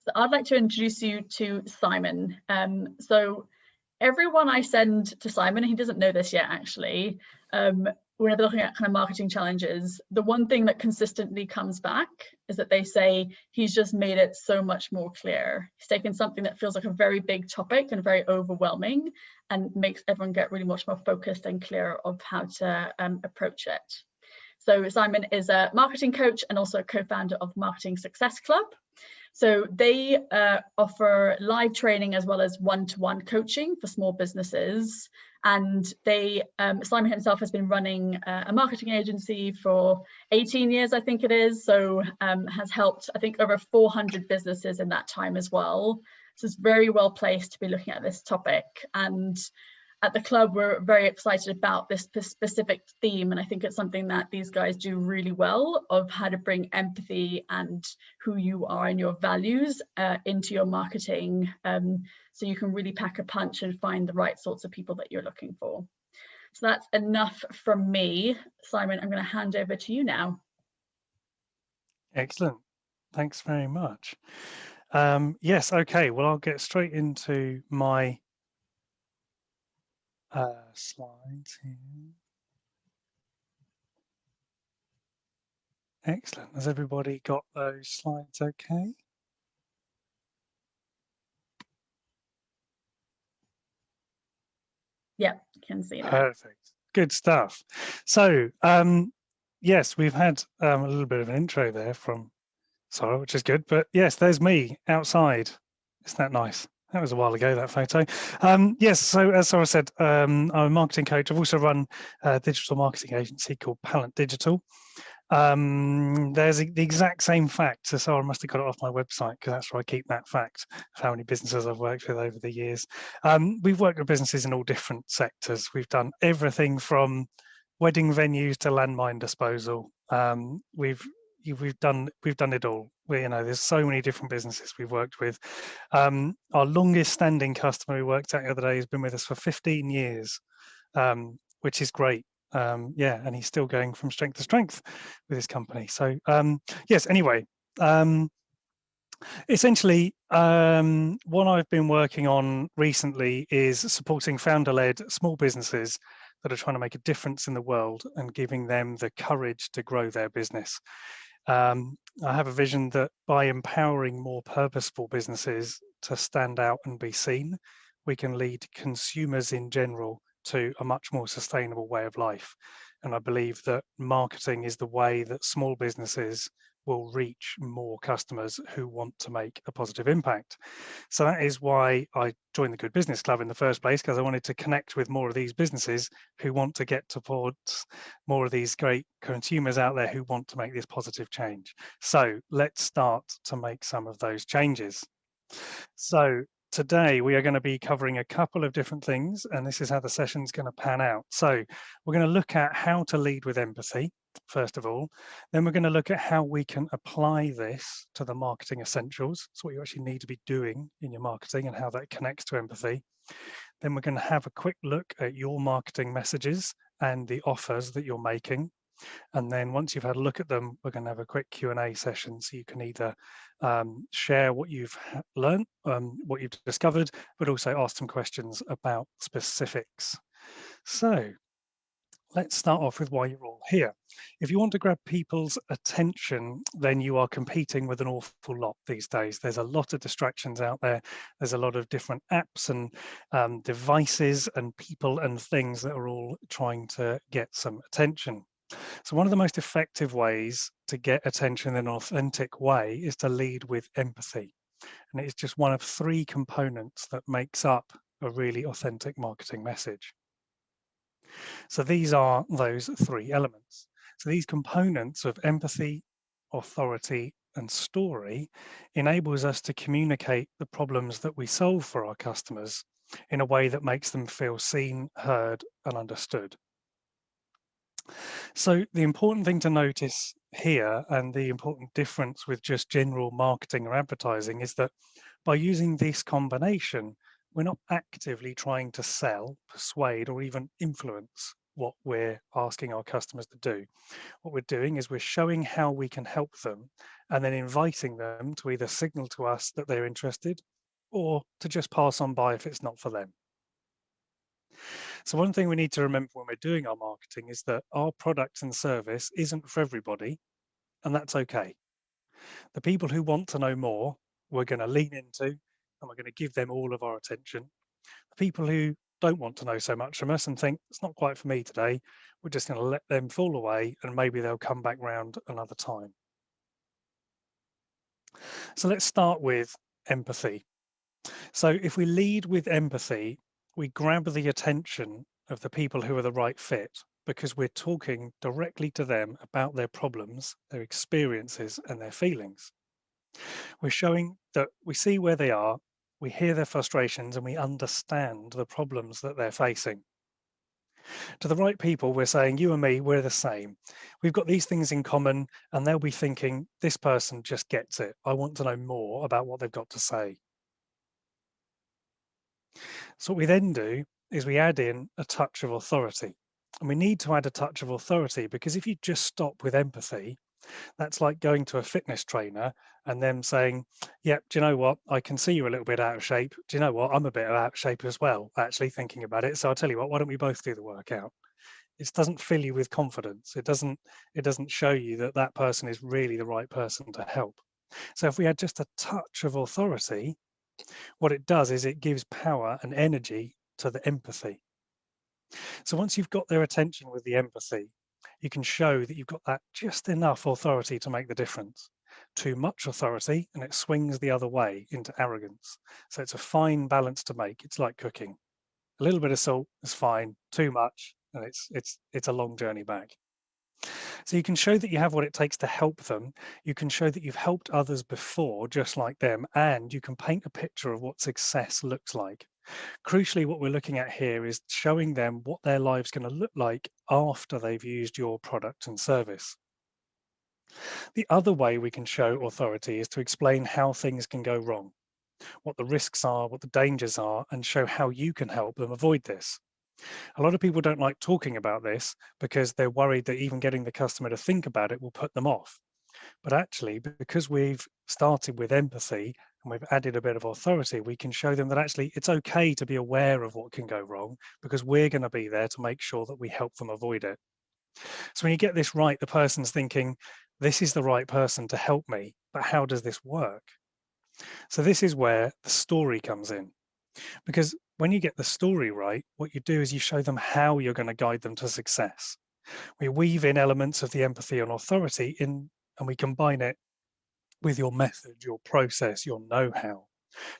So I'd like to introduce you to Simon. So everyone I send to Simon, he doesn't know this yet actually, whenever looking at kind of marketing challenges, the one thing that consistently comes back is that they say he's just made it so much more clear. He's taken something that feels like a very big topic and very overwhelming and makes everyone get really much more focused and clear of how to approach it. So Simon is a marketing coach and also co-founder of Marketing Success Club. So they offer live training as well as one-to-one coaching for small businesses. And they, Simon himself has been running a marketing agency for 18 years, I think it is. So has helped, I think, over 400 businesses in that time as well. So it's very well placed to be looking at this topic. And at the club, we're very excited about this specific theme. And I think it's something that these guys do really well, of how to bring empathy and who you are and your values into your marketing. So you can really pack a punch and find the right sorts of people that you're looking for. So that's enough from me. Simon, I'm going to hand over to you now. Excellent. Thanks very much. Yes, okay. Well, I'll get straight into my slides here. Excellent. Has everybody got those slides okay? Yeah, can see that. Perfect. Good stuff. So, yes, we've had a little bit of an intro there from Sarah, which is good. But yes, there's me outside. Isn't that nice? That was a while ago, that photo. Yes, so as Sarah said, I'm a marketing coach. I've also run a digital marketing agency called Pallant Digital. There's the exact same fact, so Sarah must have got it off my website because that's where I keep that fact of how many businesses I've worked with over the years. We've worked with businesses in all different sectors. We've done everything from wedding venues to landmine disposal. We've done it all. There's so many different businesses we've worked with. Our longest standing customer we worked at the other day has been with us for 15 years, which is great. Yeah, and he's still going from strength to strength with his company. So yes, anyway, essentially what I've been working on recently is supporting founder-led small businesses that are trying to make a difference in the world and giving them the courage to grow their business. I have a vision that by empowering more purposeful businesses to stand out and be seen, we can lead consumers in general to a much more sustainable way of life. And I believe that marketing is the way that small businesses will reach more customers who want to make a positive impact. So that is why I joined the Good Business Club in the first place, because I wanted to connect with more of these businesses who want to get towards more of these great consumers out there who want to make this positive change. So let's start to make some of those changes. So today we are going to be covering a couple of different things, and this is how the session's going to pan out. So we're going to look at how to lead with empathy, first of all. Then we're going to look at how we can apply this to the marketing essentials. So what you actually need to be doing in your marketing and how that connects to empathy. Then we're going to have a quick look at your marketing messages and the offers that you're making. And then once you've had a look at them, we're going to have a quick Q&A session, so you can either share what you've learned, what you've discovered, but also ask some questions about specifics. So let's start off with why you're all here. If you want to grab people's attention, then you are competing with an awful lot these days. There's a lot of distractions out there. There's a lot of different apps and devices and people and things that are all trying to get some attention. So one of the most effective ways to get attention in an authentic way is to lead with empathy. And it's just one of 3 components that makes up a really authentic marketing message. So these are those 3 elements. So these components of empathy, authority, and story enables us to communicate the problems that we solve for our customers in a way that makes them feel seen, heard, and understood. So the important thing to notice here, and the important difference with just general marketing or advertising, is that by using this combination, we're not actively trying to sell, persuade, or even influence. what we're asking our customers to do. What we're doing is we're showing how we can help them and then inviting them to either signal to us that they're interested or to just pass on by if it's not for them. So one thing we need to remember when we're doing our marketing is that our product and service isn't for everybody, and that's okay. The people who want to know more, we're going to lean into and we're going to give them all of our attention. The people who don't want to know so much from us and think it's not quite for me today, we're just going to let them fall away and maybe they'll come back round another time. So let's start with empathy. So if we lead with empathy, we grab the attention of the people who are the right fit because we're talking directly to them about their problems, their experiences, and their feelings. We're showing that we see where they are, we hear their frustrations, and we understand the problems that they're facing. To the right people, we're saying, you and me, we're the same. We've got these things in common, and they'll be thinking, this person just gets it. I want to know more about what they've got to say. So what we then do is we add in a touch of authority. And we need to add a touch of authority because if you just stop with empathy, that's like going to a fitness trainer and them saying, yeah, do you know what? I can see you're a little bit out of shape. Do you know what? I'm a bit out of shape as well, actually thinking about it. So I'll tell you what, why don't we both do the workout? It doesn't fill you with confidence. It doesn't show you that that person is really the right person to help. So if we add just a touch of authority, what it does is it gives power and energy to the empathy. So once you've got their attention with the empathy, you can show that you've got that just enough authority to make the difference. Too much authority and it swings the other way into arrogance. So it's a fine balance to make. It's like cooking. A little bit of salt is fine, too much, and it's a long journey back. So you can show that you have what it takes to help them. You can show that you've helped others before, just like them, and you can paint a picture of what success looks like. Crucially, what we're looking at here is showing them what their life's going to look like after they've used your product and service. The other way we can show authority is to explain how things can go wrong, what the risks are, what the dangers are, and show how you can help them avoid this. A lot of people don't like talking about this because they're worried that even getting the customer to think about it will put them off. But actually, because we've started with empathy and we've added a bit of authority, we can show them that actually it's okay to be aware of what can go wrong because we're going to be there to make sure that we help them avoid it. So when you get this right, the person's thinking, this is the right person to help me, but how does this work? So this is where the story comes in. Because when you get the story right, what you do is you show them how you're going to guide them to success. We weave in elements of the empathy and authority in, and we combine it with your method, your process, your know-how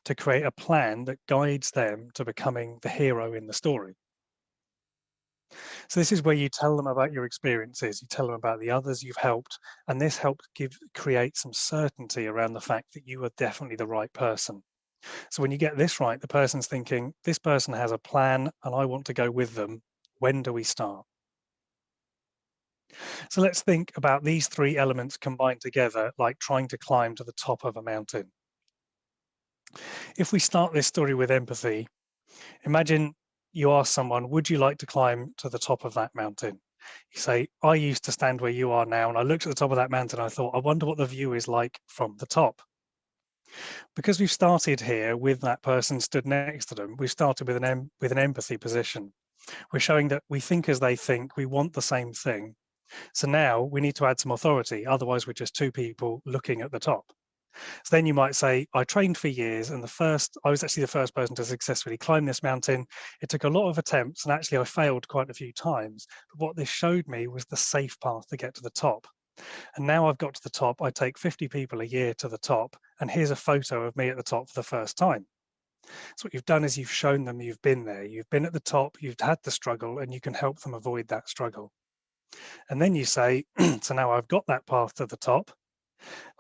to create a plan that guides them to becoming the hero in the story. So this is where you tell them about your experiences, you tell them about the others you've helped, and this helps create some certainty around the fact that you are definitely the right person. So when you get this right, the person's thinking, this person has a plan and I want to go with them. When do we start? So let's think about these three elements combined together, like trying to climb to the top of a mountain. If we start this story with empathy, imagine you ask someone, would you like to climb to the top of that mountain? You say, I used to stand where you are now, and I looked at the top of that mountain, and I thought, I wonder what the view is like from the top. Because we've started here with that person stood next to them, we've started with an empathy position. We're showing that we think as they think, we want the same thing. So now we need to add some authority, otherwise we're just two people looking at the top. So then you might say, I trained for years and I was actually the first person to successfully climb this mountain. It took a lot of attempts and actually I failed quite a few times. But what this showed me was the safe path to get to the top. And now I've got to the top, I take 50 people a year to the top. And here's a photo of me at the top for the first time. So what you've done is you've shown them you've been there, you've been at the top, you've had the struggle and you can help them avoid that struggle. And then you say, so now I've got that path to the top.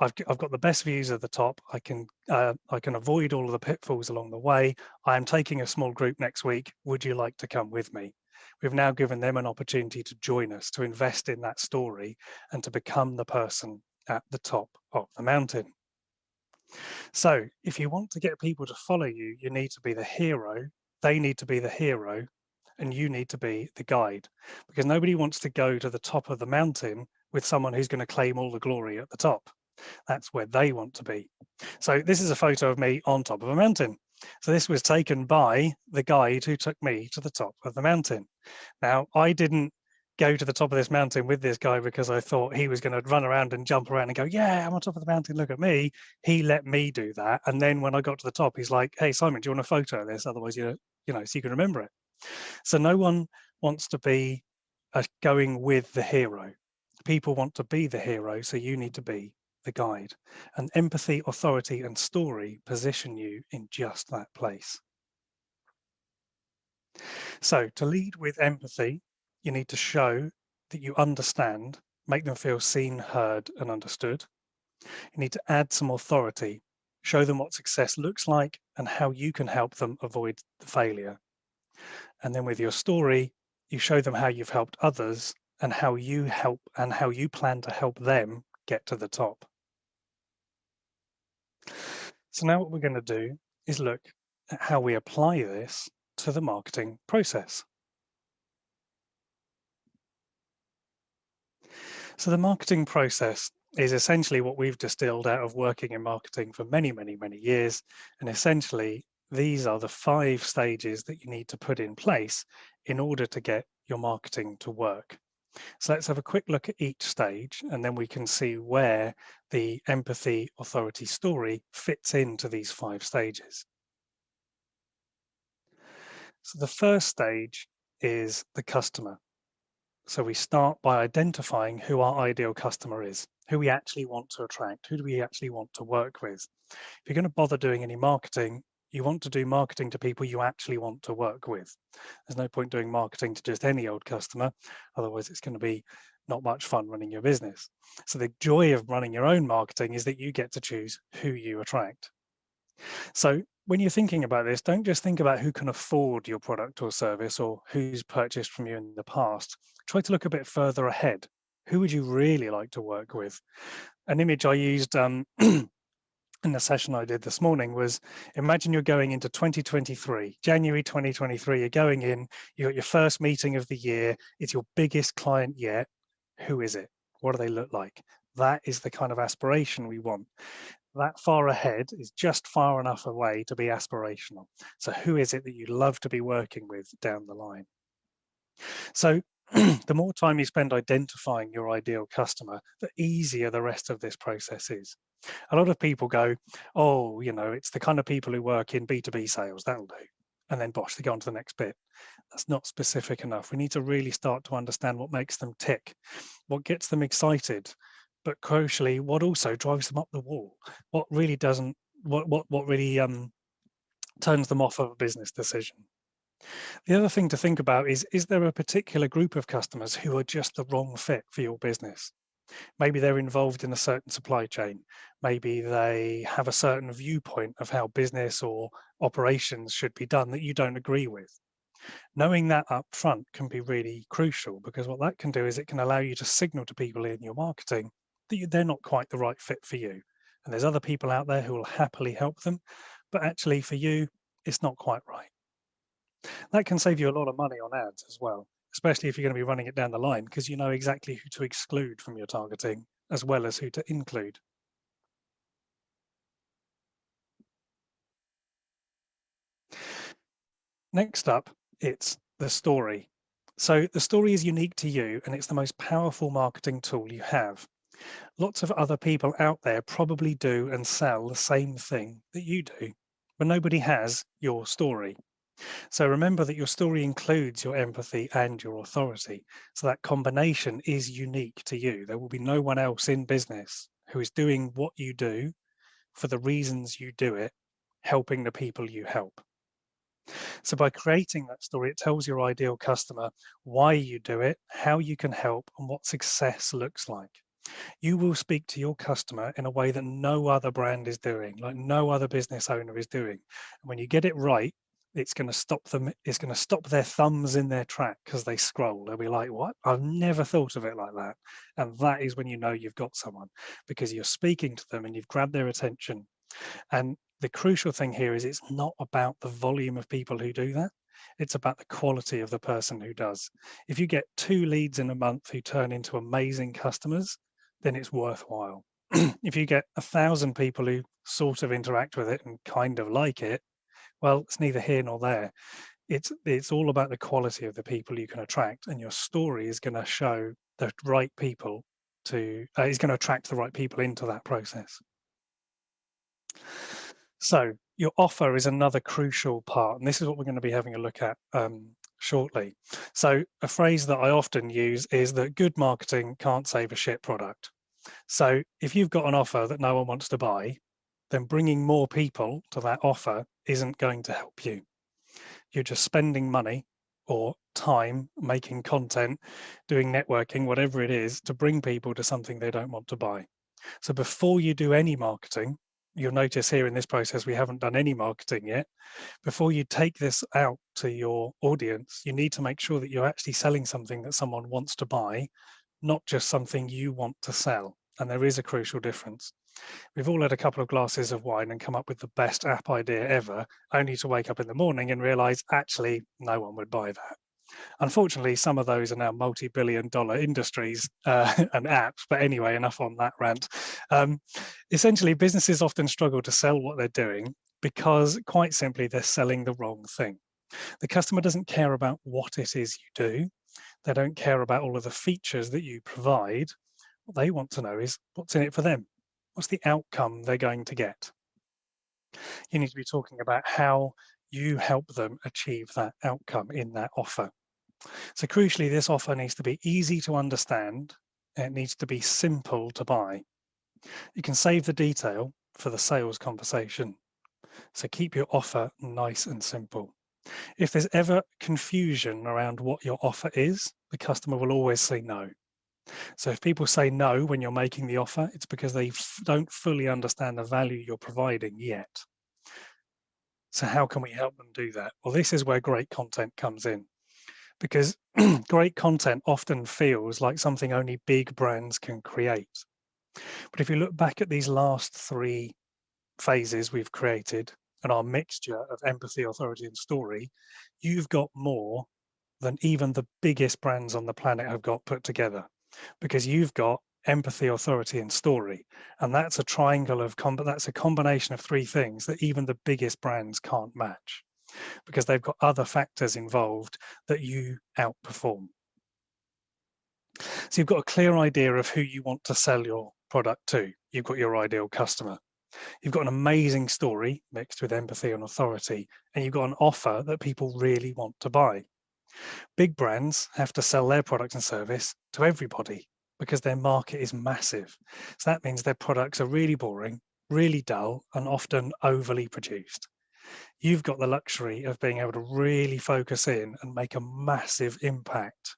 I've got the best views of the top. I can avoid all of the pitfalls along the way. I am taking a small group next week. Would you like to come with me? We've now given them an opportunity to join us, to invest in that story and to become the person at the top of the mountain. So if you want to get people to follow you, you need to be the hero. They need to be the hero and you need to be the guide, because nobody wants to go to the top of the mountain with someone who's going to claim all the glory at the top. That's where they want to be. So this is a photo of me on top of a mountain. So this was taken by the guide who took me to the top of the mountain. Now, I didn't go to the top of this mountain with this guy because I thought he was going to run around and jump around and go, yeah, I'm on top of the mountain, look at me. He let me do that. And then when I got to the top, he's like, hey, Simon, do you want a photo of this? Otherwise, so you can remember it. So no one wants to be going with the hero. People want to be the hero, so you need to be the guide. And empathy, authority, and story position you in just that place. So to lead with empathy, you need to show that you understand, make them feel seen, heard, and understood. You need to add some authority, show them what success looks like and how you can help them avoid the failure. And then with your story, you show them how you've helped others and how you help and how you plan to help them get to the top. So now what we're going to do is look at how we apply this to the marketing process. So the marketing process is essentially what we've distilled out of working in marketing for many, many, many years. And essentially, these are the 5 stages that you need to put in place in order to get your marketing to work. So let's have a quick look at each stage, and then we can see where the empathy, authority, story fits into these 5 stages. So the first stage is the customer. So we start by identifying who our ideal customer is, who we actually want to attract, who do we actually want to work with. If you're going to bother doing any marketing, you want to do marketing to people you actually want to work with. There's no point doing marketing to just any old customer, otherwise it's going to be not much fun running your business. So the joy of running your own marketing is that you get to choose who you attract. So when you're thinking about this, don't just think about who can afford your product or service or who's purchased from you in the past. Try to look a bit further ahead. Who would you really like to work with? An image I used in the session I did this morning was, imagine you're going into 2023, January 2023, you're going in, you got your first meeting of the year, it's your biggest client yet. Who is it? What do they look like? That is the kind of aspiration we want. That far ahead is just far enough away to be aspirational. So who is it that you'd love to be working with down the line? So the more time you spend identifying your ideal customer, the easier the rest of this process is. A lot of people go, oh, it's the kind of people who work in B2B sales, that'll do. And then bosh, they go on to the next bit. That's not specific enough. We need to really start to understand what makes them tick, what gets them excited, but crucially, what also drives them up the wall. What really doesn't, what really turns them off of a business decision. The other thing to think about is there a particular group of customers who are just the wrong fit for your business? Maybe they're involved in a certain supply chain. Maybe they have a certain viewpoint of how business or operations should be done that you don't agree with. Knowing that up front can be really crucial, because what that can do is it can allow you to signal to people in your marketing that they're not quite the right fit for you. And there's other people out there who will happily help them, but actually for you, it's not quite right. That can save you a lot of money on ads as well, especially if you're going to be running it down the line, because you know exactly who to exclude from your targeting as well as who to include. Next up, it's the story. So the story is unique to you and it's the most powerful marketing tool you have. Lots of other people out there probably do and sell the same thing that you do, but nobody has your story. So remember that your story includes your empathy and your authority. So that combination is unique to you. There will be no one else in business who is doing what you do for the reasons you do it, helping the people you help. So by creating that story, it tells your ideal customer why you do it, how you can help, and what success looks like. You will speak to your customer in a way that no other brand is doing, like no other business owner is doing. And when you get it right, it's going to stop them, it's going to stop their thumbs in their track because they scroll. They'll be like, what? I've never thought of it like that. And that is when you know you've got someone, because you're speaking to them and you've grabbed their attention. And the crucial thing here is it's not about the volume of people who do that. It's about the quality of the person who does. If you get 2 leads in a month who turn into amazing customers, then it's worthwhile. If you get 1,000 people who sort of interact with it and kind of like it, well, it's neither here nor there. It's all about the quality of the people you can attract, and your story is going to show the right people to is going to attract the right people into that process. So your offer is another crucial part, and this is what we're going to be having a look at shortly. So a phrase that I often use is that good marketing can't save a shit product. So if you've got an offer that no one wants to buy, then bringing more people to that offer isn't going to help you. You're just spending money or time making content, doing networking, whatever it is, to bring people to something they don't want to buy. So before you do any marketing, you'll notice here in this process, we haven't done any marketing yet. Before you take this out to your audience, you need to make sure that you're actually selling something that someone wants to buy, not just something you want to sell. And there is a crucial difference. We've all had a couple of glasses of wine and come up with the best app idea ever, only to wake up in the morning and realize actually no one would buy that. Unfortunately, some of those are now multi-billion-dollar industries and apps. But anyway, enough on that rant. Essentially, businesses often struggle to sell what they're doing because, quite simply, they're selling the wrong thing. The customer doesn't care about what it is you do. They don't care about all of the features that you provide. What they want to know is what's in it for them. What's the outcome they're going to get? You need to be talking about how you help them achieve that outcome in that offer. So crucially, this offer needs to be easy to understand. And it needs to be simple to buy. You can save the detail for the sales conversation. So keep your offer nice and simple. If there's ever confusion around what your offer is, the customer will always say no. So if people say no when you're making the offer, it's because they don't fully understand the value you're providing yet. So how can we help them do that? Well, this is where great content comes in, because great content often feels like something only big brands can create. But if you look back at these last 3 phases we've created and our mixture of empathy, authority, and story, you've got more than even the biggest brands on the planet have got put together, because you've got empathy, authority, and story. And that's a triangle of that's a combination of 3 things that even the biggest brands can't match, because they've got other factors involved that you outperform. So you've got a clear idea of who you want to sell your product to. You've got your ideal customer. You've got an amazing story mixed with empathy and authority, and you've got an offer that people really want to buy. Big brands have to sell their product and service to everybody because their market is massive. So that means their products are really boring, really dull, and often overly produced. You've got the luxury of being able to really focus in and make a massive impact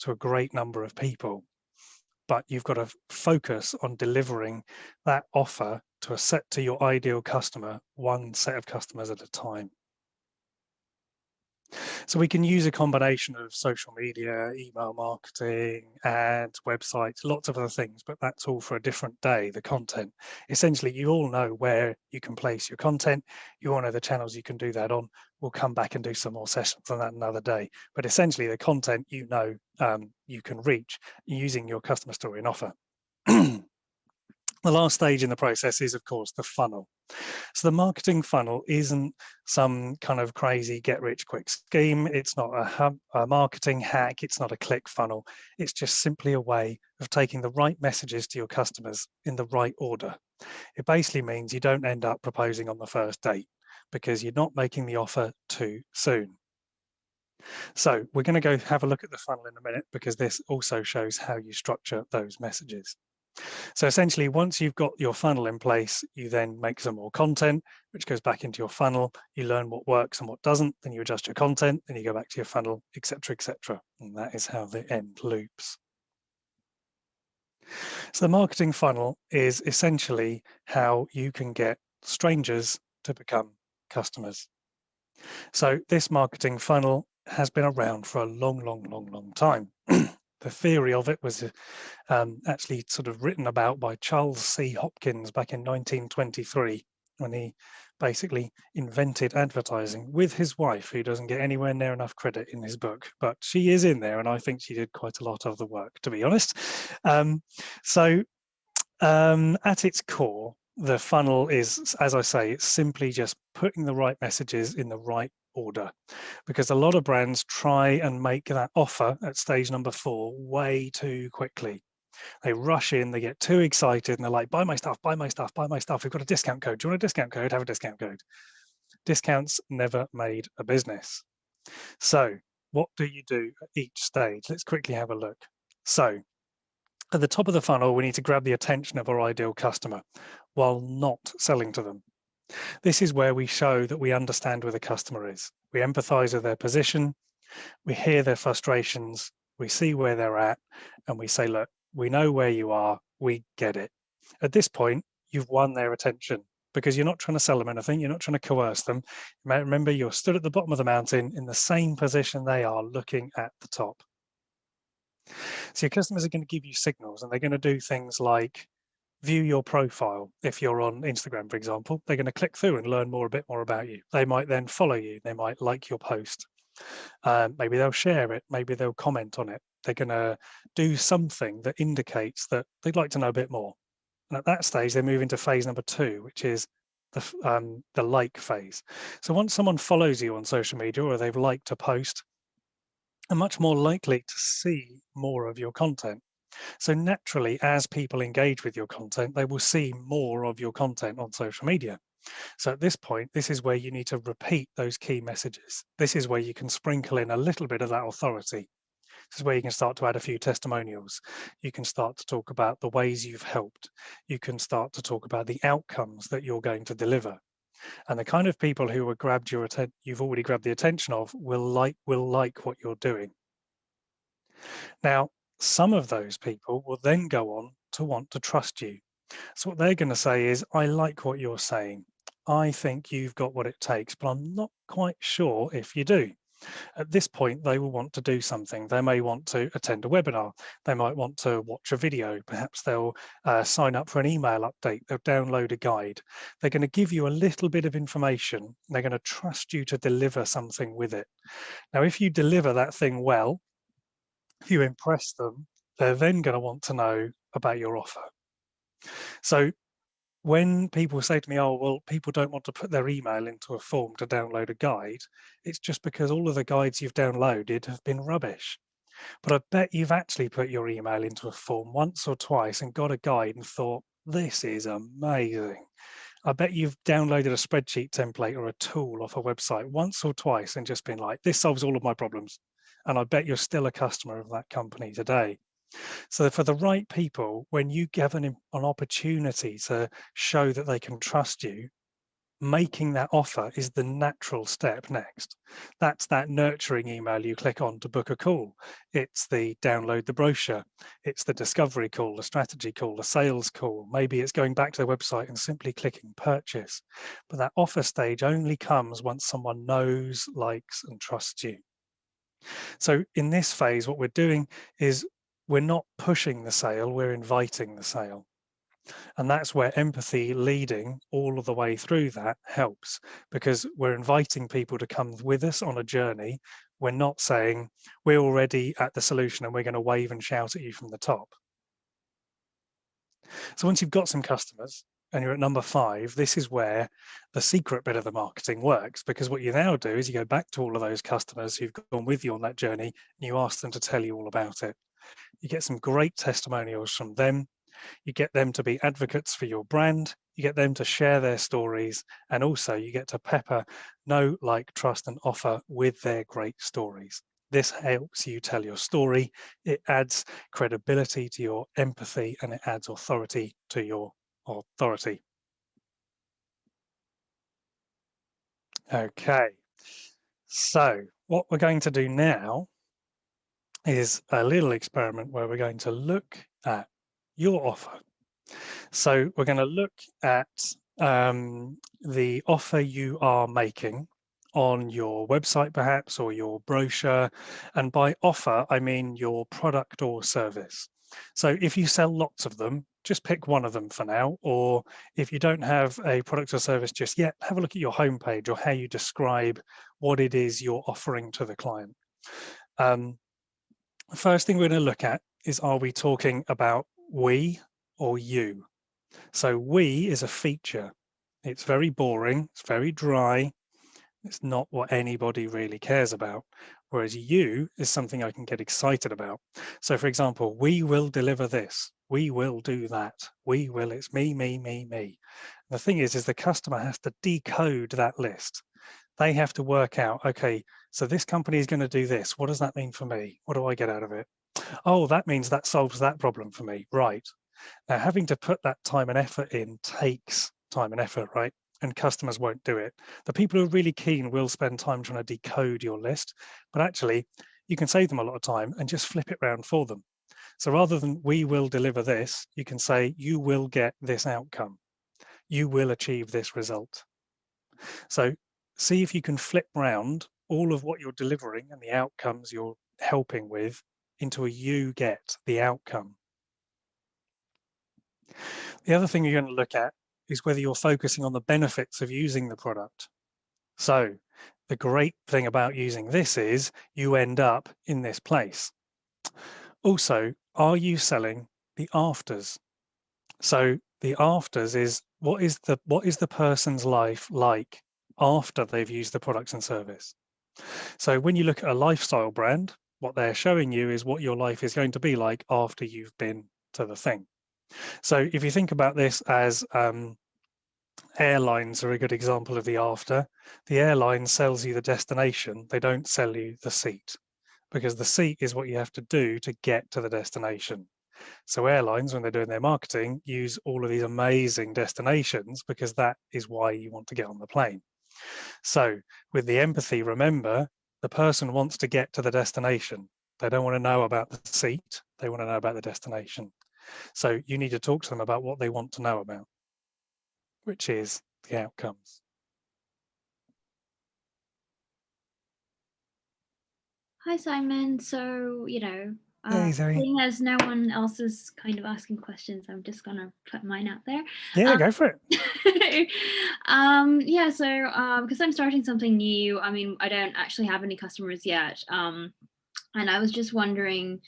to a great number of people. But you've got to focus on delivering that offer to your ideal customer, one set of customers at a time. So we can use a combination of social media, email marketing, ads, websites, lots of other things, but that's all for a different day, the content. Essentially, you all know where you can place your content. You all know the channels you can do that on. We'll come back and do some more sessions on that another day. But essentially, the content you can reach using your customer story and offer. The last stage in the process is, of course, the funnel. So the marketing funnel isn't some kind of crazy get rich quick scheme. It's not a marketing hack. It's not a click funnel. It's just simply a way of taking the right messages to your customers in the right order. It basically means you don't end up proposing on the first date because you're not making the offer too soon. So we're going to go have a look at the funnel in a minute, because this also shows how you structure those messages. So essentially, once you've got your funnel in place, you then make some more content, which goes back into your funnel. You learn what works and what doesn't, then you adjust your content, then you go back to your funnel, etc., etc. And that is how the end loops. So the marketing funnel is essentially how you can get strangers to become customers. So this marketing funnel has been around for a long time. The theory of it was actually sort of written about by Charles C. Hopkins back in 1923. when he basically invented advertising with his wife, who doesn't get anywhere near enough credit in his book, but she is in there, and I think she did quite a lot of the work, to be honest. So at its core, the funnel is, as I say, it's simply just putting the right messages in the right order, because a lot of brands try and make that offer at stage number 4 way too quickly. They rush in, they get too excited, and they're like, buy my stuff, buy my stuff, buy my stuff. We've got a discount code. Do you want a discount code? Have a discount code. Discounts never made a business. So what do you do at each stage? Let's quickly have a look. So at the top of the funnel, we need to grab the attention of our ideal customer while not selling to them. This is where we show that we understand where the customer is. We empathize with their position, we hear their frustrations, we see where they're at, and we say, look, we know where you are, we get it. At this point, you've won their attention because you're not trying to sell them anything, you're not trying to coerce them. Remember, you're stood at the bottom of the mountain in the same position they are, looking at the top. So your customers are going to give you signals, and they're going to do things like view your profile. If you're on Instagram, for example, they're going to click through and learn a bit more about you. They might then follow you. They might like your post. Maybe they'll share it. Maybe they'll comment on it. They're going to do something that indicates that they'd like to know a bit more. And at that stage, they move into phase number 2, which is the like phase. So once someone follows you on social media or they've liked a post, are much more likely to see more of your content. So naturally, as people engage with your content, they will see more of your content on social media. So at this point, this is where you need to repeat those key messages. This is where you can sprinkle in a little bit of that authority. This is where you can start to add a few testimonials. You can start to talk about the ways you've helped. You can start to talk about the outcomes that you're going to deliver. And the kind of people who have grabbed your attention, you've already grabbed the attention of, will like what you're doing. Now, some of those people will then go on to want to trust you. So what they're going to say is, I like what you're saying. I think you've got what it takes, but I'm not quite sure if you do. At this point, they will want to do something. They may want to attend a webinar. They might want to watch a video. Perhaps they'll sign up for an email update. They'll download a guide. They're going to give you a little bit of information. They're going to trust you to deliver something with it. Now, if you deliver that thing well, if you impress them, they're then going to want to know about your offer. So when people say to me, oh, well, people don't want to put their email into a form to download a guide, it's just because all of the guides you've downloaded have been rubbish. But I bet you've actually put your email into a form once or twice and got a guide and thought, this is amazing. I bet you've downloaded a spreadsheet template or a tool off a website once or twice and just been like, this solves all of my problems. And I bet you're still a customer of that company today. So for the right people, when you give an opportunity to show that they can trust you, making that offer is the natural step next. That's that nurturing email you click on to book a call. It's the download the brochure. It's the discovery call, the strategy call, the sales call. Maybe it's going back to the website and simply clicking purchase. But that offer stage only comes once someone knows, likes, and trusts you. So in this phase, what we're doing is we're not pushing the sale, we're inviting the sale. And that's where empathy leading all of the way through that helps, because we're inviting people to come with us on a journey. We're not saying we're already at the solution and we're going to wave and shout at you from the top. So once you've got some customers and you're at number 5, this is where the secret bit of the marketing works, because what you now do is you go back to all of those customers who've gone with you on that journey and you ask them to tell you all about it. You get some great testimonials from them. You get them to be advocates for your brand. You get them to share their stories. And also you get to pepper know, like, trust, and offer with their great stories. This helps you tell your story. It adds credibility to your empathy, and it adds authority to your authority. Okay. So what we're going to do now is a little experiment where we're going to look at your offer. So we're going to look at the offer you are making on your website, perhaps, or your brochure. And by offer, I mean your product or service. So if you sell lots of them, just pick one of them for now. Or if you don't have a product or service just yet, have a look at your homepage or how you describe what it is you're offering to the client. The first thing we're going to look at is, are we talking about we or you? So we is a feature. It's very boring, it's very dry, it's not what anybody really cares about. Whereas you is something I can get excited about. So for example, we will deliver this, we will do that, we will, it's me, me, me, me. The thing is the customer has to decode that list. They have to work out, okay, so this company is going to do this. What does that mean for me? What do I get out of it? Oh, that means that solves that problem for me. Right. Now, having to put that time and effort in takes time and effort, right? And customers won't do it. The people who are really keen will spend time trying to decode your list, but actually you can save them a lot of time and just flip it around for them. So rather than we will deliver this, you can say you will get this outcome. You will achieve this result. So see if you can flip round all of what you're delivering and the outcomes you're helping with into a you get the outcome. The other thing you're going to look at is whether you're focusing on the benefits of using the product. So the great thing about using this is you end up in this place. Also, are you selling the afters? So the afters is what is the person's life like after they've used the products and service. So when you look at a lifestyle brand, what they're showing you is what your life is going to be like after you've been to the thing. So if you think about this as airlines are a good example of the after. The airline sells you the destination, they don't sell you the seat, because the seat is what you have to do to get to the destination. So airlines, when they're doing their marketing, use all of these amazing destinations because that is why you want to get on the plane. So with the empathy, remember, the person wants to get to the destination. They don't want to know about the seat, they want to know about the destination. So you need to talk to them about what they want to know about, which is the outcomes. Hi, Simon. So, Hey, Zoe. seeing as no one else is kind of asking questions, I'm just gonna put mine out there. Yeah, go for it. Yeah, so because I'm starting something new, I mean, I don't actually have any customers yet. And I was just wondering,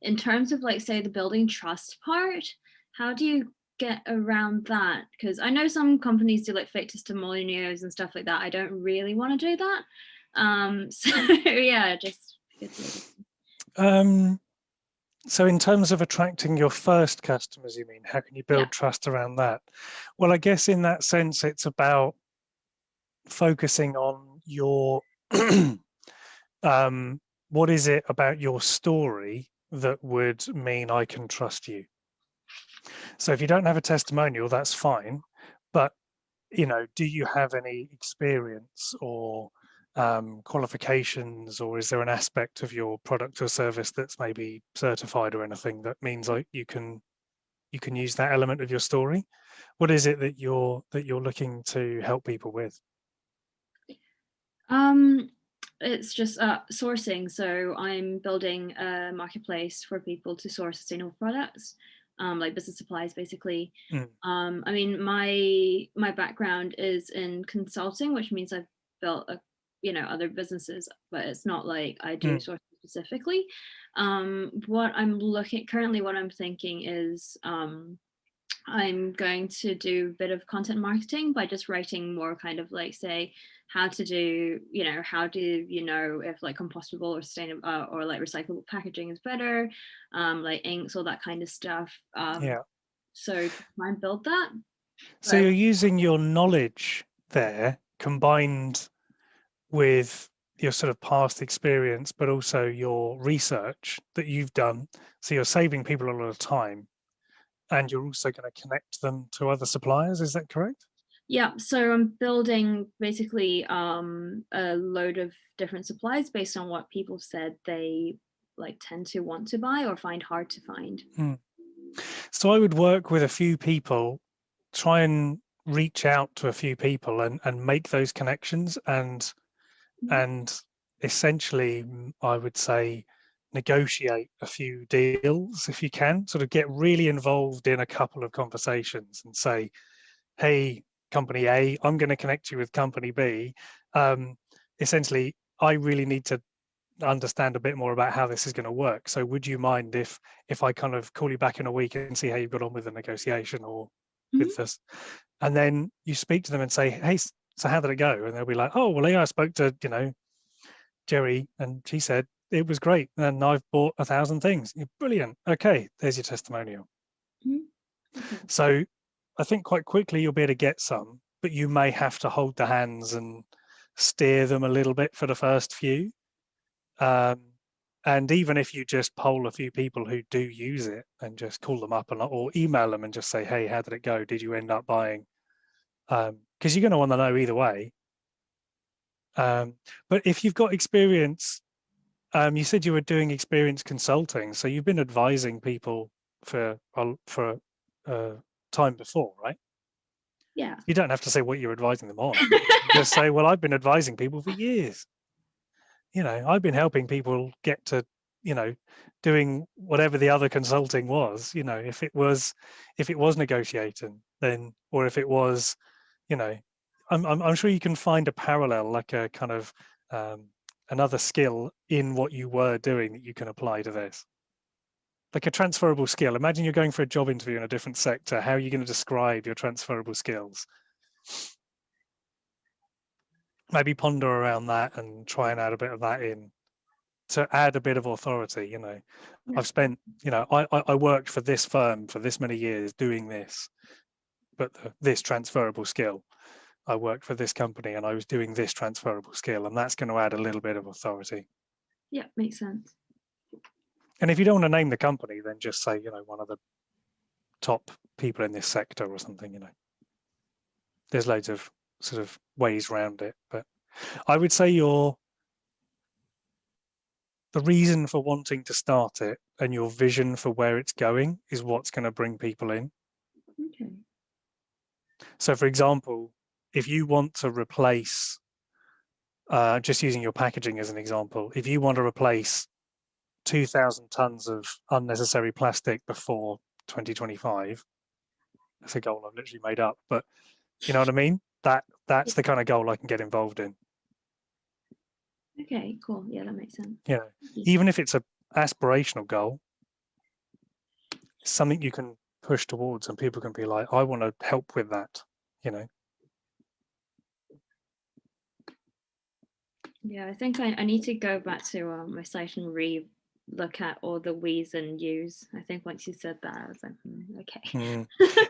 in terms of like, say, the building trust part, how do you get around that? Because I know some companies do like fake testimonials and stuff like that. I don't really want to do that. So yeah, just good to So in terms of attracting your first customers, you mean, how can you build trust around that? Well, I guess in that sense, it's about focusing on your, what is it about your story that would mean I can trust you? So if you don't have a testimonial, that's fine. But, do you have any experience or qualifications, or is there an aspect of your product or service that's maybe certified or anything that means like you can use that element of your story? What is it that you're looking to help people with? It's just sourcing. So I'm building a marketplace for people to source sustainable products, like business supplies, basically. Mm, I mean, my background is in consulting, which means I've built other businesses, but it's not like I do mm, sourcing specifically. What I'm thinking is I'm going to do a bit of content marketing by just writing more kind of like, say, how do you know if like compostable or sustainable or like recyclable packaging is better, like inks, all that kind of stuff. yeah. So try and build that. So But you're using your knowledge there combined with your sort of past experience, but also your research that you've done. So you're saving people a lot of time, and you're also going to connect them to other suppliers. Is that correct? yeah, so I'm building basically a load of different supplies based on what people said they like tend to want to buy or find hard to find. Hmm. So I would work with a few people, try and reach out to a few people and make those connections and essentially I would say negotiate a few deals if you can. Sort of get really involved in a couple of conversations and say, hey, company A, I'm going to connect you with company B. Essentially, I really need to understand a bit more about how this is going to work. So would you mind if I kind of call you back in a week and see how you've got on with the negotiation or with this? And then you speak to them and say, hey, so how did it go? And they'll be like, oh, well, yeah, I spoke to, Jerry, and she said it was great. And I've bought 1,000 things. Brilliant. Okay, there's your testimonial. So I think quite quickly you'll be able to get some, but you may have to hold the hands and steer them a little bit for the first few. And even if you just poll a few people who do use it and just call them up or email them and just say, hey, how did it go? Did you end up buying? Because you're going to want to know either way. But if you've got experience, you said you were doing experience consulting, so you've been advising people for time before, right? Yeah. You don't have to say what you're advising them on. Just say, well, I've been advising people for years. I've been helping people get to, doing whatever the other consulting was. If it was negotiating, then, or if it was, I'm sure you can find a parallel, like a kind of another skill in what you were doing that you can apply to this. Like a transferable skill. Imagine you're going for a job interview in a different sector. How are you going to describe your transferable skills? Maybe ponder around that and try and add a bit of that in to add a bit of authority. I've spent, I worked for this firm for this many years doing this, but this transferable skill. I worked for this company and I was doing this transferable skill, and that's going to add a little bit of authority. Yeah, makes sense. And if you don't want to name the company, then just say, one of the top people in this sector or something, There's loads of sort of ways around it. But I would say the reason for wanting to start it and your vision for where it's going is what's going to bring people in. Okay. So for example, if you want to replace, just using your packaging as an example, if you want to replace 2,000 tons of unnecessary plastic before 2025, that's a goal I've literally made up, but you know what I mean? That's the kind of goal I can get involved in. Okay, cool. Yeah, that makes sense. Even if it's an aspirational goal, it's something you can push towards and people can be like, I want to help with that, Yeah, I think I need to go back to my site and look at all the we's and you's. I think once you said that, I was like, okay.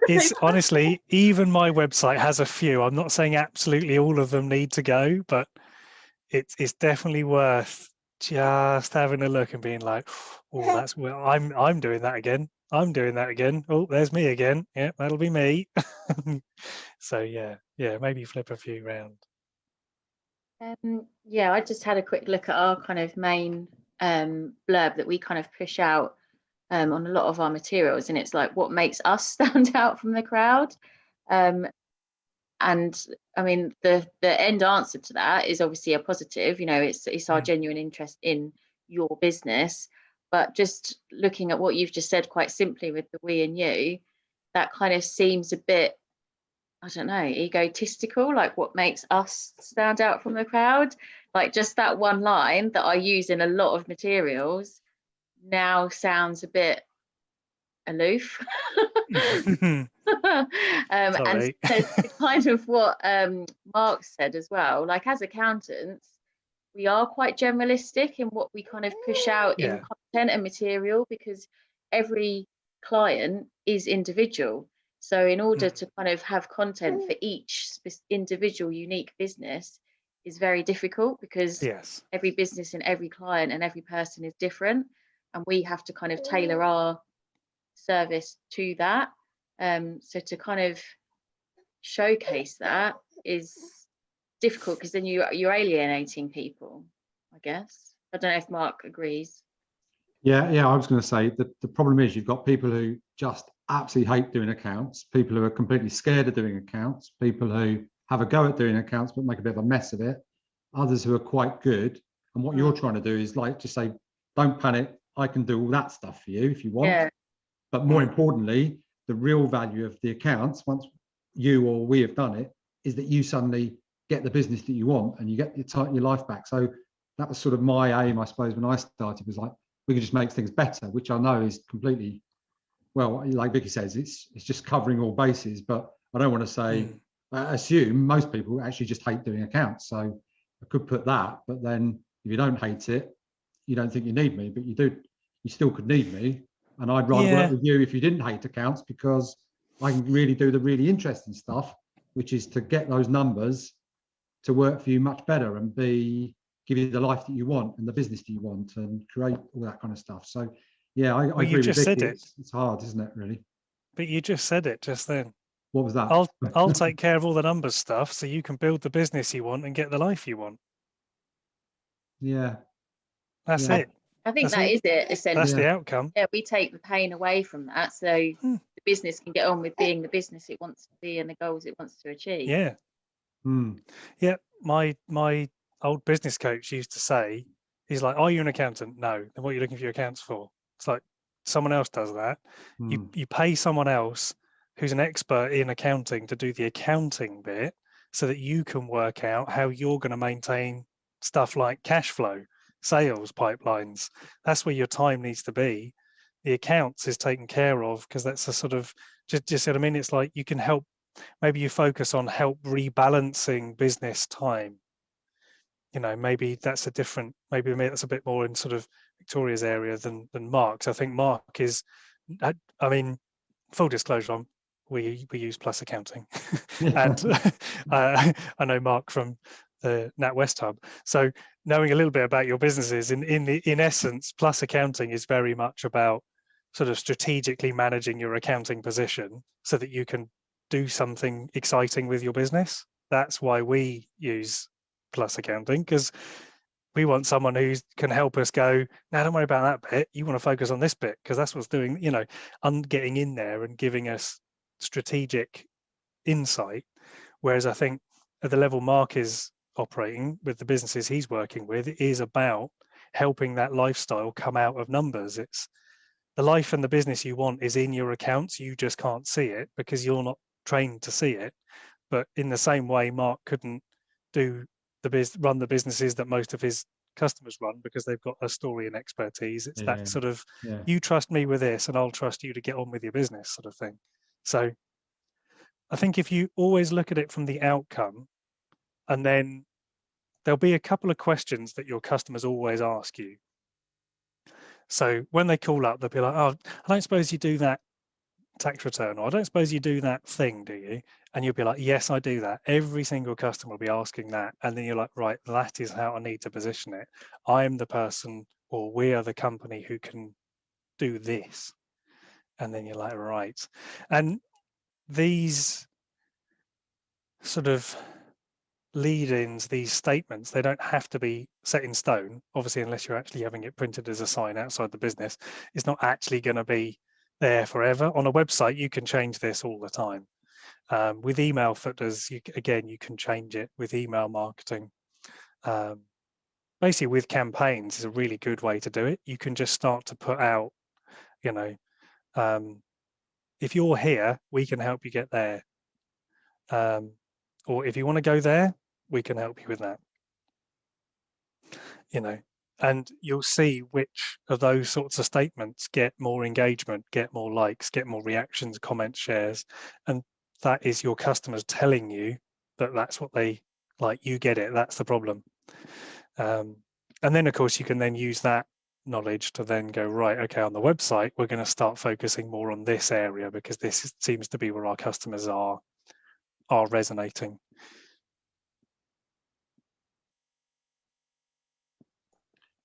It's honestly, even my website has a few. I'm not saying absolutely all of them need to go, but it's definitely worth just having a look and being like, oh, that's where I'm doing that again. I'm doing that again. Oh, there's me again. Yeah, that'll be me. So yeah, maybe flip a few round. Yeah, I just had a quick look at our kind of main blurb that we kind of push out on a lot of our materials, and it's like what makes us stand out from the crowd. And I mean, the end answer to that is obviously a positive. It's our genuine interest in your business. But just looking at what you've just said quite simply with the we and you, that kind of seems a bit, I don't know, egotistical, like what makes us stand out from the crowd. Like just that one line that I use in a lot of materials now sounds a bit aloof. And so kind of what Mark said as well, like as accountants, we are quite generalistic in what we kind of push out in content and material, because every client is individual. So in order to kind of have content for each individual unique business is very difficult, because every business and every client and every person is different, and we have to kind of tailor our service to that. So to kind of showcase that is difficult, because then you're alienating people, I guess. I don't know if Mark agrees. Yeah, I was going to say that the problem is you've got people who just absolutely hate doing accounts, people who are completely scared of doing accounts, people who have a go at doing accounts but make a bit of a mess of it, others who are quite good. And what you're trying to do is like just say, don't panic, I can do all that stuff for you if you want. Yeah. But more importantly, the real value of the accounts, once you or we have done it, is that you suddenly get the business that you want and you get your life back. So that was sort of my aim, I suppose, when I started, was like, we can just make things better, which I know is completely, well, like Vicky says, it's just covering all bases. But I don't want to say, assume most people actually just hate doing accounts. So I could put that, but then if you don't hate it, you don't think you need me, but you do, you still could need me. And I'd rather work with you if you didn't hate accounts, because I can really do the really interesting stuff, which is to get those numbers to work for you much better and give you the life that you want and the business that you want and create all that kind of stuff. So yeah, I agree with Vicky. It's hard, isn't it, really? But you just said it just then. What was that? I'll take care of all the numbers stuff so you can build the business you want and get the life you want. Yeah. That's it. I think that is it, essentially. That's the outcome. Yeah, we take the pain away from that, so the business can get on with being the business it wants to be and the goals it wants to achieve. Yeah. Yeah. My old business coach used to say, he's like, "Are you an accountant?" No. Then what are you looking for your accounts for? It's like, someone else does that. You pay someone else who's an expert in accounting to do the accounting bit so that you can work out how you're going to maintain stuff like cash flow, sales pipelines. That's where your time needs to be. The accounts is taken care of because that's a sort of just what I mean. It's like you can help. Maybe you focus on help rebalancing business time. You know, maybe that's a different. Maybe that's a bit more in sort of Victoria's area than Mark's. I think Mark is. I mean, full disclosure, we use Plus Accounting, and I know Mark from the NatWest Hub. So knowing a little bit about your businesses, in essence, Plus Accounting is very much about sort of strategically managing your accounting position so that you can do something exciting with your business. That's why we use Plus Accounting, because we want someone who can help us go, now don't worry about that bit, you want to focus on this bit, because that's what's doing, you know, getting in there and giving us strategic insight. Whereas I think at the level Mark is operating with the businesses he's working with, it is about helping that lifestyle come out of numbers. It's the life and the business you want is in your accounts. You just can't see it because you're not trained to see it. But in the same way, Mark couldn't run the businesses that most of his customers run because they've got a story and expertise. It's that sort of, you trust me with this and I'll trust you to get on with your business sort of thing. So I think if you always look at it from the outcome, and then there'll be a couple of questions that your customers always ask you. So when they call up, they'll be like, "Oh, I don't suppose you do that tax return, or I don't suppose you do that thing, do you?" And you'll be like, "Yes, I do that." Every single customer will be asking that. And then you're like, right, that is how I need to position it. I am the person, or we are the company who can do this. And then you're like, right. And these sort of lead-ins, these statements, they don't have to be set in stone, obviously, unless you're actually having it printed as a sign outside the business. It's not actually going to be there forever. On a website, you can change this all the time. With email footers, you can change it with email marketing. Basically, with campaigns is a really good way to do it. You can just start to put out, you know, if you're here, we can help you get there. Or if you want to go there, we can help you with that. You know, and you'll see which of those sorts of statements get more engagement, get more likes, get more reactions, comments, shares, and that is your customers telling you that that's what they like. You get it. That's the problem. And then, of course, you can then use that knowledge to then go, right, okay, on the website, we're going to start focusing more on this area because this seems to be where our customers are resonating.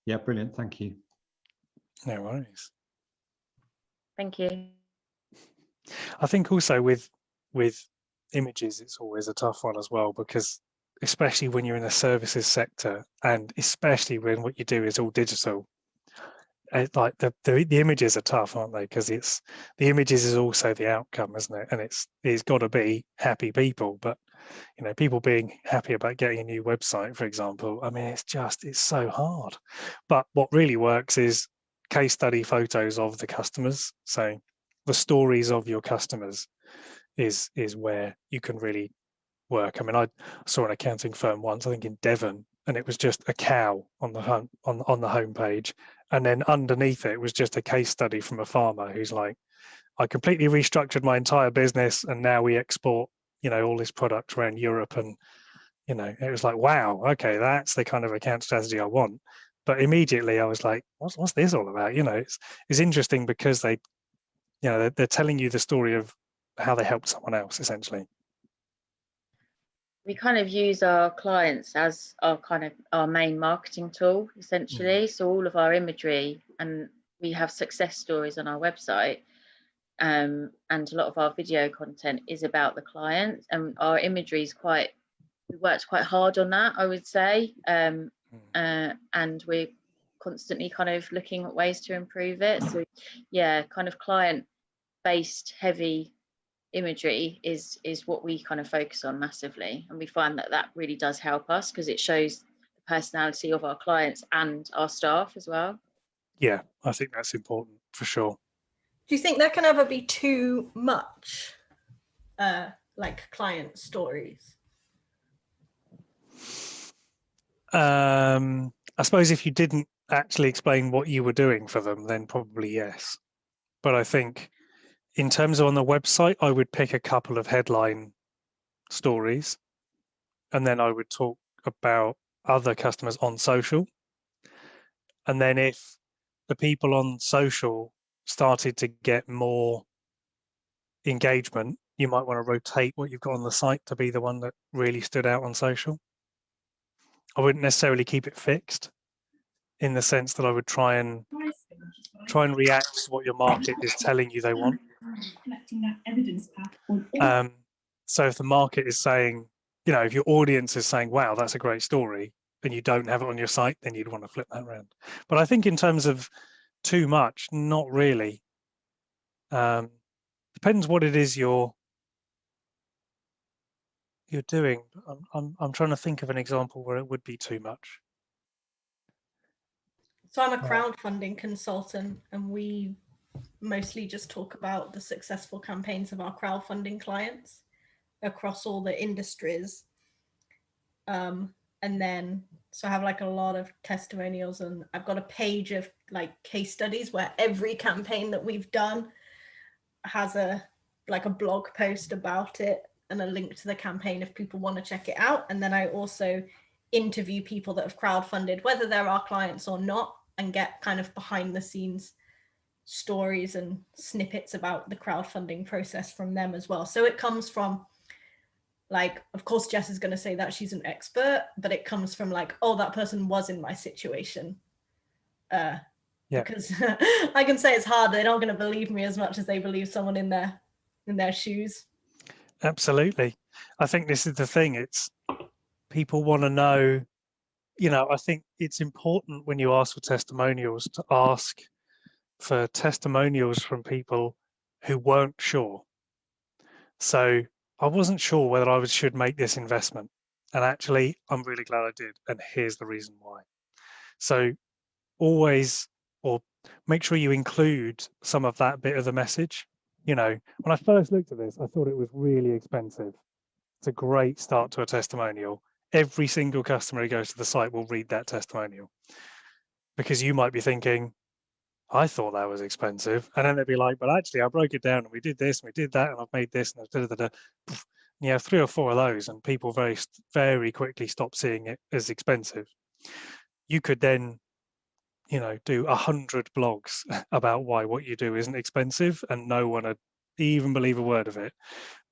Yeah, brilliant. Thank you. No worries. Thank you. I think also with images, it's always a tough one as well, because especially when you're in the services sector, and especially when what you do is all digital, like the images are tough, aren't they? Because the images is also the outcome, isn't it? And it's got to be happy people, but you know, people being happy about getting a new website, for example. I mean, it's so hard. But what really works is case study photos of the customers. So the stories of your customers is where you can really work. I mean, I saw an accounting firm once, I think in Devon, and it was just a cow on the on the homepage, and then underneath it was just a case study from a farmer who's like, I completely restructured my entire business, and now we export, you know, all this product around Europe. And you know, it was like, wow, okay, that's the kind of account strategy I want. But immediately I was like, what's this all about? You know, it's interesting because they, you know, they're telling you the story of how they helped someone else, essentially. We kind of use our clients as our main marketing tool, essentially. So all of our imagery, and we have success stories on our website, and a lot of our video content is about the clients, and our imagery is we worked quite hard on that, I would say, and we're constantly kind of looking at ways to improve it. So yeah, kind of client-based heavy imagery is what we kind of focus on massively, and we find that really does help us because it shows the personality of our clients and our staff as well. Yeah, I think that's important for sure. Do you think there can ever be too much like client stories? I suppose if you didn't actually explain what you were doing for them, then probably yes. But I think in terms of on the website, I would pick a couple of headline stories, and then I would talk about other customers on social. And then if the people on social started to get more engagement, you might want to rotate what you've got on the site to be the one that really stood out on social. I wouldn't necessarily keep it fixed, in the sense that I would try and react to what your market is telling you they want. So if the market is saying, you know, if your audience is saying, wow, that's a great story, and you don't have it on your site, then you'd want to flip that around. But I think in terms of too much, not really. Depends what it is you're doing. I'm trying to think of an example where it would be too much. So I'm a crowdfunding consultant, and we mostly just talk about the successful campaigns of our crowdfunding clients across all the industries. And then, so I have like a lot of testimonials, and I've got a page of like case studies where every campaign that we've done has a blog post about it and a link to the campaign if people want to check it out. And then I also interview people that have crowdfunded, whether they're our clients or not, and get kind of behind the scenes stories and snippets about the crowdfunding process from them as well. So it comes from, like, of course, Jess is going to say that she's an expert, but it comes from like, oh, that person was in my situation. Because I can say it's hard. They're not going to believe me as much as they believe someone in their shoes. Absolutely. I think this is the thing. It's people want to know, you know, I think it's important when you ask for testimonials to ask for testimonials from people who weren't sure. So I wasn't sure whether I should make this investment. And actually, I'm really glad I did. And here's the reason why. So always, or make sure you include some of that bit of the message. You know, when I first looked at this, I thought it was really expensive. It's a great start to a testimonial. Every single customer who goes to the site will read that testimonial, because you might be thinking, I thought that was expensive. And then they'd be like, but actually I broke it down and we did this and we did that and I've made this and you have 3 or 4 of those and people very, very quickly stop seeing it as expensive. You could then, you know, do 100 blogs about why what you do isn't expensive and no one would even believe a word of it.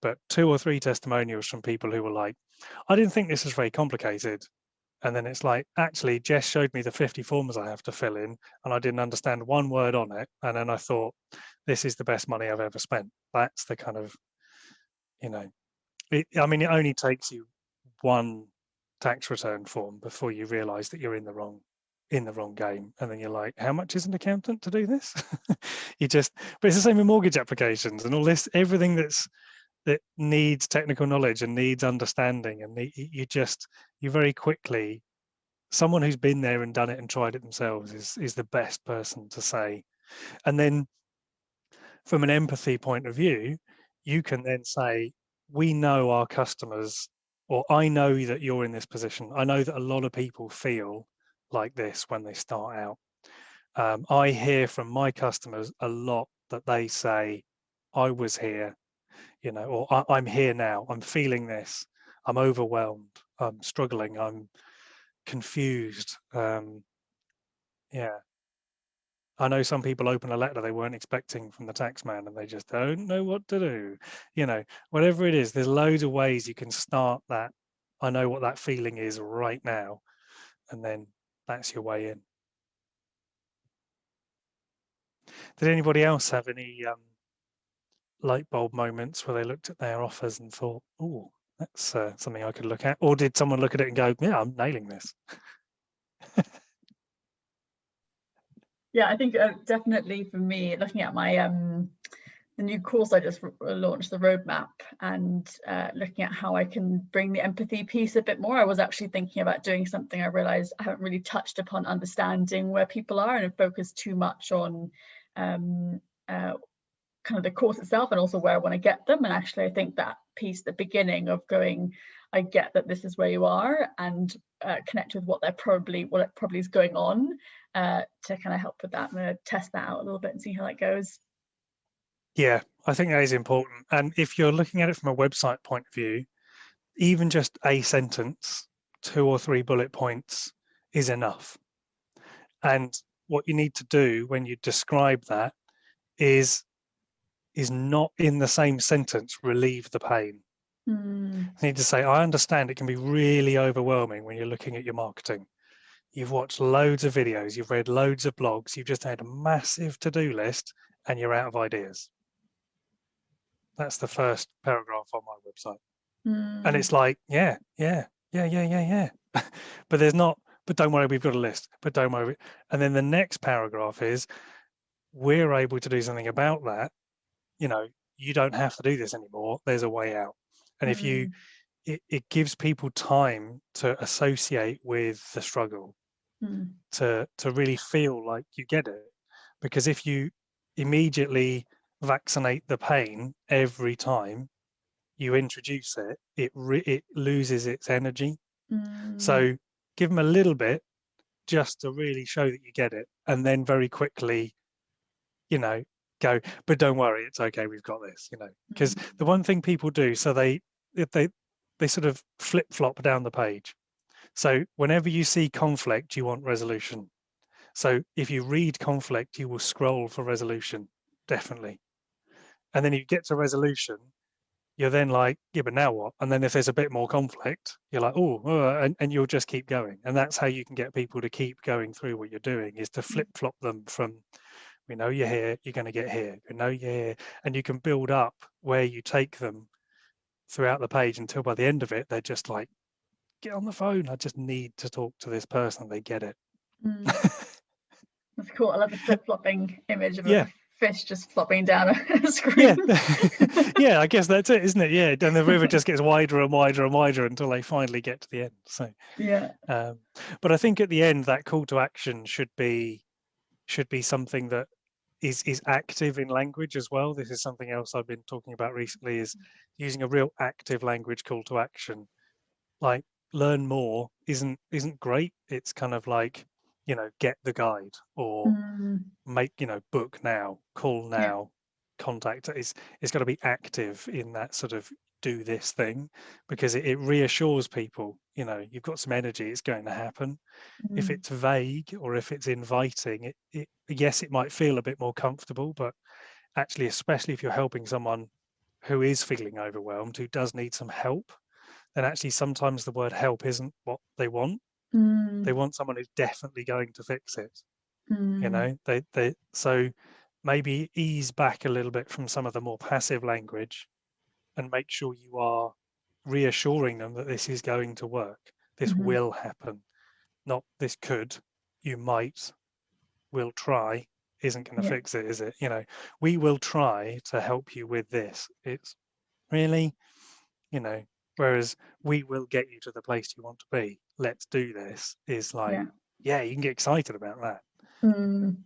But 2 or 3 testimonials from people who were like, I didn't think this was very complicated. And then it's like, actually, Jess showed me the 50 forms I have to fill in and I didn't understand one word on it. And then I thought, this is the best money I've ever spent. That's the kind of, you know, I mean, it only takes you one tax return form before you realize that you're in the wrong game. And then you're like, how much is an accountant to do this? But it's the same with mortgage applications and all this, everything that needs technical knowledge and needs understanding, and you very quickly someone who's been there and done it and tried it themselves is the best person to say. And then from an empathy point of view, you can then say, we know our customers, or I know that you're in this position. I know that a lot of people feel like this when they start out. I hear from my customers a lot that they say, I was here, you know, or I'm here now, I'm feeling this, I'm overwhelmed, I'm struggling, I'm confused. Yeah. I know some people open a letter they weren't expecting from the tax man and they just don't know what to do. You know, whatever it is, there's loads of ways you can start that. I know what that feeling is right now. And then that's your way in. Did anybody else have any light bulb moments where they looked at their offers and thought, oh, that's something I could look at? Or did someone look at it and go, yeah, I'm nailing this? Yeah, I think definitely for me, looking at my the new course I just launched, the roadmap, and looking at how I can bring the empathy piece a bit more. I was actually thinking about doing something I realized I haven't really touched upon understanding where people are, and have focused too much on kind of the course itself and also where I want to get them. And actually, I think that piece, the beginning of going, I get that this is where you are, and connect with what probably is going on, to kind of help with that. I'm going to test that out a little bit and see how that goes. Yeah, I think that is important. And if you're looking at it from a website point of view, even just a sentence, 2 or 3 bullet points is enough. And what you need to do when you describe that is not in the same sentence relieve the pain. You need to say, I understand it can be really overwhelming when you're looking at your marketing. You've watched loads of videos, you've read loads of blogs, you've just had a massive to-do list and you're out of ideas. That's the first paragraph on my website. And it's like, yeah. But there's not, but don't worry, we've got a list, but don't worry. And then the next paragraph is, we're able to do something about that. You know, you don't have to do this anymore. There's a way out. And if you, it gives people time to associate with the struggle, to really feel like you get it. Because if you immediately vaccinate the pain every time you introduce it, it loses its energy. So give them a little bit just to really show that you get it, and then very quickly, you know, go, but don't worry, it's okay, we've got this, you know. Because the one thing people do, so they sort of flip-flop down the page. So whenever you see conflict, you want resolution. So if you read conflict, you will scroll for resolution, definitely. And then you get to resolution, you're then like, yeah, but now what? And then if there's a bit more conflict, you're like, and you'll just keep going. And that's how you can get people to keep going through what you're doing, is to flip-flop them from, we know you're here, you're going to get here, we know you're here. And you can build up where you take them throughout the page until by the end of it, they're just like, get on the phone. I just need to talk to this person. They get it. That's cool. I love the flip-flopping image of Yeah. a fish just flopping down a screen. Yeah, I guess that's it, isn't it? Yeah, and the river just gets wider and wider and wider until they finally get to the end. So yeah. But I think at the end, that call to action should be something that is active in language as well. This is something else I've been talking about recently, is using a real active language call to action. Like, learn more isn't great. It's kind of like, you know, get the guide, or make, you know, book now, call now, contact. It's got to be active in that sort of do this thing, because it reassures people, you know, you've got some energy, it's going to happen. If it's vague or if it's inviting, it yes, it might feel a bit more comfortable, but actually, especially if you're helping someone who is feeling overwhelmed, who does need some help, then actually sometimes the word help isn't what they want. They want someone who's definitely going to fix it. You know, they so maybe ease back a little bit from some of the more passive language and make sure you are reassuring them that this is going to work. This will happen. Not this could, you might, will try, isn't going to fix it, is it? You know, we will try to help you with this. It's really, you know, Whereas we will get you to the place you want to be. Let's do this is like, Yeah. yeah, you can get excited about that. Mm.